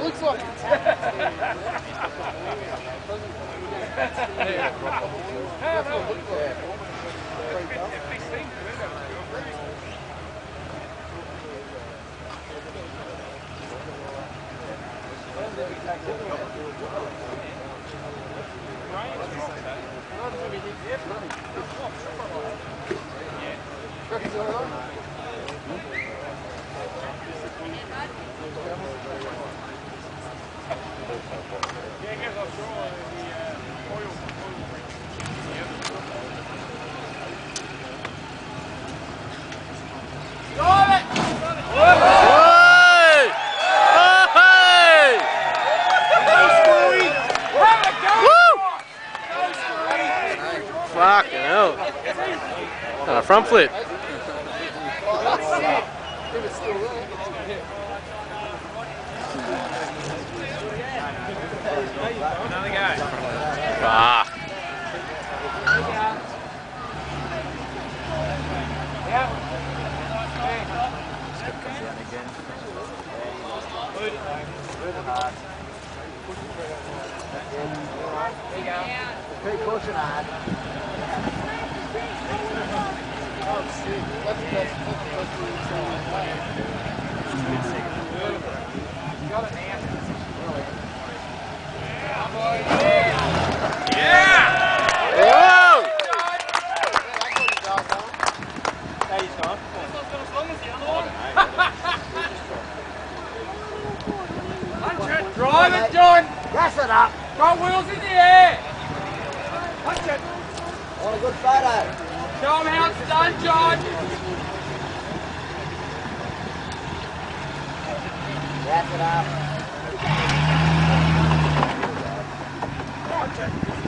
looks like it's Fucking hell. Front flip. Another go. Fuck. Keep pushing hard. Oh, shit. That's the best. Got it now. Yeah! Whoa! Hey, he's gone. Drive it, John! Gas it up! Got wheels in the air! Punch it! Want a good photo? Show him how it's done, John! Gas it up. Punch it!